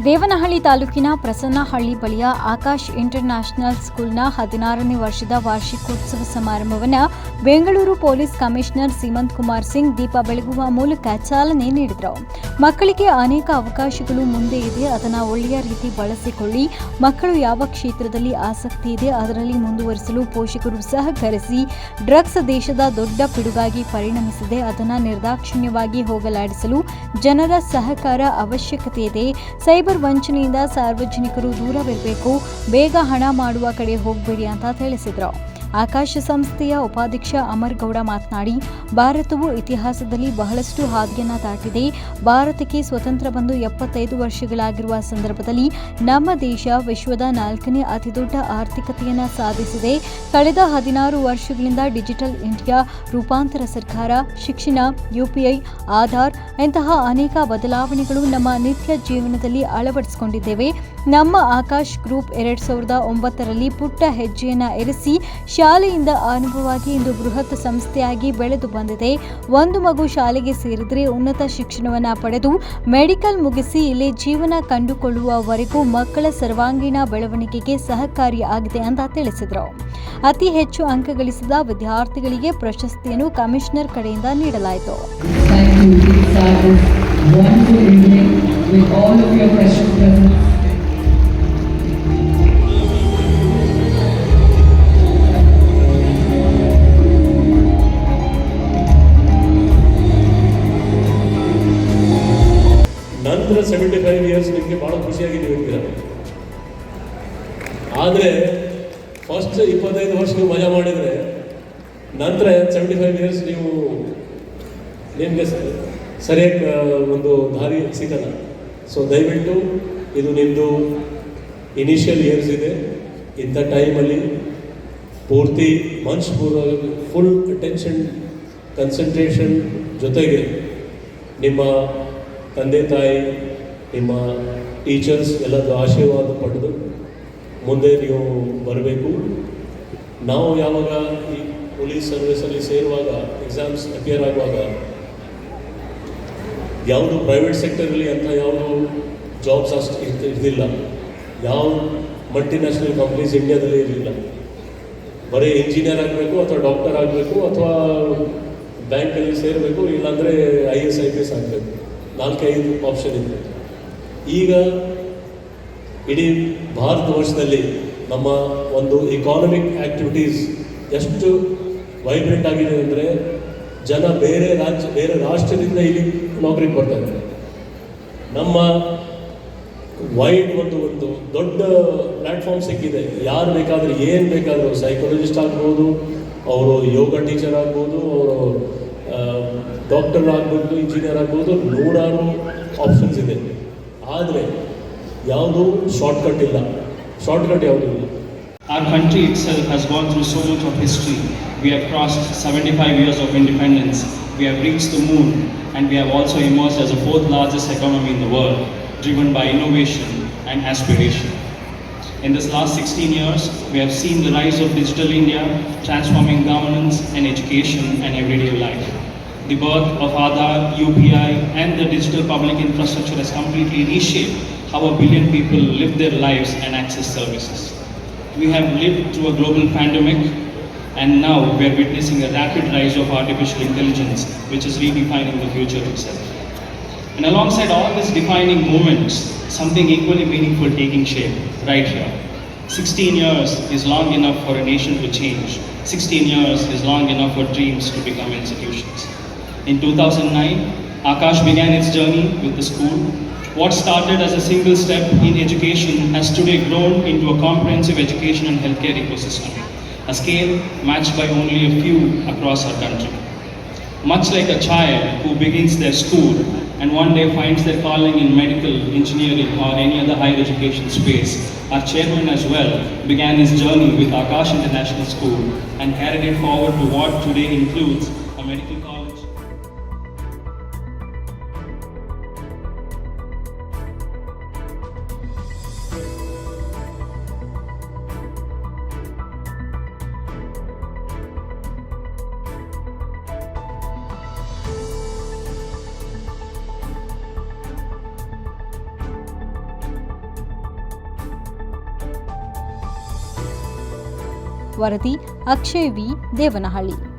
ದೇವನಹಳ್ಳಿ ತಾಲೂಕಿನ ಪ್ರಸನ್ನಹಳ್ಳಿ ಬಳಿಯ ಆಕಾಶ್ ಇಂಟರ್ನ್ಯಾಷನಲ್ ಸ್ಕೂಲ್ನ 16ನೇ ವರ್ಷದ ವಾರ್ಷಿಕೋತ್ಸವ ಸಮಾರಂಭವನ್ನು ಬೆಂಗಳೂರು ಪೊಲೀಸ್ ಕಮಿಷನರ್ ಸೀಮಂತ್ ಕುಮಾರ್ ಸಿಂಗ್ ದೀಪ ಬೆಳಗುವ ಮೂಲಕ ಚಾಲನೆ ನೀಡಿದರು. ಮಕ್ಕಳಿಗೆ ಅನೇಕ ಅವಕಾಶಗಳು ಮುಂದೆ ಇದೆ, ಅದನ್ನು ಒಳ್ಳೆಯ ರೀತಿ ಬಳಸಿಕೊಳ್ಳಿ. ಮಕ್ಕಳು ಯಾವ ಕ್ಷೇತ್ರದಲ್ಲಿ ಆಸಕ್ತಿ ಇದೆ ಅದರಲ್ಲಿ ಮುಂದುವರಿಸಲು ಪೋಷಕರು ಸಹಕರಿಸಿ. ಡ್ರಗ್ಸ್ ದೇಶದ ದೊಡ್ಡ ಪಿಡುಗಾಗಿ ಪರಿಣಮಿಸಿದೆ, ಅದನ್ನು ನಿರ್ದಾಕ್ಷಿಣ್ಯವಾಗಿ ಹೋಗಲಾಡಿಸಲು ಜನರ ಸಹಕಾರ ಅವಶ್ಯಕತೆ ಇದೆ. ಸೈಬರ್ ವಂಚನೆಯಿಂದ ಸಾರ್ವಜನಿಕರು ದೂರವಿರಬೇಕು, ಬೇಗ ಹಣ ಮಾಡುವ ಕಡೆ ಹೋಗಬೇಡಿ ಅಂತ ತಿಳಿಸಿದರು. ಆಕಾಶ ಸಂಸ್ಥೆಯ ಉಪಾಧ್ಯಕ್ಷ ಅಮರ್ ಗೌಡ ಮಾತನಾಡಿ, ಭಾರತವು ಇತಿಹಾಸದಲ್ಲಿ ಬಹಳಷ್ಟು ಹಾದಿಯನ್ನು ದಾಟಿದೆ. ಭಾರತಕ್ಕೆ ಸ್ವತಂತ್ರ ಬಂದು 75 ವರ್ಷಗಳಾಗಿರುವ ಸಂದರ್ಭದಲ್ಲಿ ನಮ್ಮ ದೇಶ ವಿಶ್ವದ 4ನೇ ಅತಿದೊಡ್ಡ ಆರ್ಥಿಕತೆಯನ್ನು ಸಾಧಿಸಿದೆ. ಕಳೆದ 16 ವರ್ಷಗಳಿಂದ ಡಿಜಿಟಲ್ ಇಂಡಿಯಾ, ರೂಪಾಂತರ ಸರ್ಕಾರ, ಶಿಕ್ಷಣ, UPI, ಆಧಾರ್ ಇಂತಹ ಅನೇಕ ಬದಲಾವಣೆಗಳು ನಮ್ಮ ನಿತ್ಯ ಜೀವನದಲ್ಲಿ ಅಳವಡಿಸಿಕೊಂಡಿದ್ದೇವೆ. ನಮ್ಮ ಆಕಾಶ್ ಗ್ರೂಪ್ 2009ರಲ್ಲಿ ಪುಟ್ಟ ಹೆಜ್ಜೆಯನ್ನು ಇರಿಸಿ ಶಾಲೆಯಿಂದ ಆರಂಭವಾಗಿ ಇಂದು ಬೃಹತ್ ಸಂಸ್ಥೆಯಾಗಿ ಬೆಳೆದು ಬಂದಿದೆ. ಒಂದು ಮಗು ಶಾಲೆಗೆ ಸೇರಿದರೆ ಉನ್ನತ ಶಿಕ್ಷಣವನ್ನು ಪಡೆದು ಮೆಡಿಕಲ್ ಮುಗಿಸಿ ಇಲ್ಲಿ ಜೀವನ ಕಂಡುಕೊಳ್ಳುವವರೆಗೂ ಮಕ್ಕಳ ಸರ್ವಾಂಗೀಣ ಬೆಳವಣಿಗೆಗೆ ಸಹಕಾರಿಯಾಗಿದೆ ಅಂತ ತಿಳಿಸಿದರು. ಅತಿ ಹೆಚ್ಚು ಅಂಕ ಗಳಿಸಿದ ವಿದ್ಯಾರ್ಥಿಗಳಿಗೆ ಪ್ರಶಸ್ತಿಯನ್ನು ಕಮಿಷನರ್ ಕಡೆಯಿಂದ ನೀಡಲಾಯಿತು. ನಂತರ 75 ಇಯರ್ಸ್ ನಿಮಗೆ ಭಾಳ ಖುಷಿಯಾಗಿ ಹೇಳ್ತೀರ. ಆದರೆ ಫಸ್ಟ್ 25 ವರ್ಷ ನೀವು ಮಜಾ ಮಾಡಿದರೆ ನಂತರ 75 ಇಯರ್ಸ್ ನೀವು ನಿಮಗೆ ಸರಿಯಾಗಿ ಒಂದು ದಾರಿ ಸಿಗಲ್ಲ. ಸೊ ದಯವಿಟ್ಟು ಇದು ನಿಮ್ಮದು ಇನಿಷಿಯಲ್ ಇಯರ್ಸ್ ಇದೆ. ಇಂಥ ಟೈಮಲ್ಲಿ ಪೂರ್ತಿ ಮನಸ್ಪೂರ್ವಕ ಫುಲ್ ಅಟೆನ್ಷನ್, ಕನ್ಸಂಟ್ರೇಷನ್ ಜೊತೆಗೆ ನಿಮ್ಮ ತಂದೆ ತಾಯಿ, ನಿಮ್ಮ ಟೀಚರ್ಸ್ ಎಲ್ಲದೂ ಆಶೀರ್ವಾದ ಪಡೆದು ಮುಂದೆ ನೀವು ಬರಬೇಕು. ನಾವು ಯಾವಾಗ ಈ ಪೊಲೀಸ್ ಸರ್ವಿಸಲ್ಲಿ ಸೇರುವಾಗ, ಎಕ್ಸಾಮ್ಸ್ ಅಪಿಯರ್ ಆಗುವಾಗ ಯಾವುದು ಪ್ರೈವೇಟ್ ಸೆಕ್ಟರಲ್ಲಿ ಅಂತ ಯಾವುದು ಜಾಬ್ಸ್ ಅಷ್ಟು ಇರಲಿಲ್ಲ. ಯಾವ ಮಲ್ಟಿನ್ಯಾಷನಲ್ ಕಂಪ್ನೀಸ್ ಇಂಡಿಯಾದಲ್ಲಿ ಇರಲಿಲ್ಲ. ಬರೀ ಇಂಜಿನಿಯರ್ ಆಗಬೇಕು ಅಥವಾ ಡಾಕ್ಟರ್ ಆಗಬೇಕು ಅಥವಾ ಬ್ಯಾಂಕಲ್ಲಿ ಸೇರಬೇಕು, ಇಲ್ಲಾಂದರೆ IAS IPS ಆಗಬೇಕು. 4-5 ಆಪ್ಷನ್ ಇದೆ. ಈಗ ಇಡೀ ಭಾರತ ವರ್ಷದಲ್ಲಿ ನಮ್ಮ ಒಂದು ಎಕಾನಮಿಕ್ ಆ್ಯಕ್ಟಿವಿಟೀಸ್ ಎಷ್ಟು ವೈಬ್ರೆಂಟ್ ಆಗಿದೆ ಅಂದರೆ ಜನ ಬೇರೆ ರಾಷ್ಟ್ರದಿಂದ ಇಲ್ಲಿ ನೌಕರಿಗೆ ಬರ್ತಾರೆ. ನಮ್ಮ ವೈಡ್ ಒಂದು ದೊಡ್ಡ ಪ್ಲ್ಯಾಟ್ಫಾರ್ಮ್ ಸಿಕ್ಕಿದೆ. ಯಾರು ಬೇಕಾದರೂ ಏನು ಬೇಕಾದರೂ, ಸೈಕಾಲಜಿಸ್ಟ್ ಆಗ್ಬೋದು, ಅವರು ಯೋಗ ಟೀಚರ್ ಆಗ್ಬೋದು, ಅವರು ಡಾಕ್ಟರ್ ಆಗ್ಬೋದು, ಇಂಜಿನಿಯರ್ ಆಗ್ಬೋದು, 100 ಆಪ್ಷನ್ಸ್ ಇದೆ. ಆದರೆ ಯಾವುದು ಶಾರ್ಟ್ಕಟ್ ಇಲ್ಲ. ಶಾರ್ಟ್ಕಟ್ ಯಾವುದೂ ಇಲ್ಲ. Our country itself has gone through so much of history. We have crossed 75 years of independence. We have reached the moon, and we have also emerged as the 4th largest economy in the world, driven by innovation and aspiration. In this last 16 years, we have seen the rise of digital India, transforming governance and education and everyday life. The birth of Aadhaar, UPI, and the digital public infrastructure has completely reshaped how 1 billion people live their lives and access services. We have lived through a global pandemic, and now we are witnessing a rapid rise of artificial intelligence, which is redefining the future itself. And alongside all these defining moments, something equally meaningful taking shape right here. 16 years is long enough for a nation to change. 16 years is long enough for dreams to become institutions. In 2009, Akash began its journey with the school. What started as a single step in education has today grown into a comprehensive education and healthcare ecosystem, a scale matched by only a few across our country. Much like a child who begins their school and one day finds their calling in medical, engineering or any other higher education space, our chairman as well began his journey with Akash International School and carried it forward to what today includes a medical college. ವರದಿ Akshay V, Devanahalli.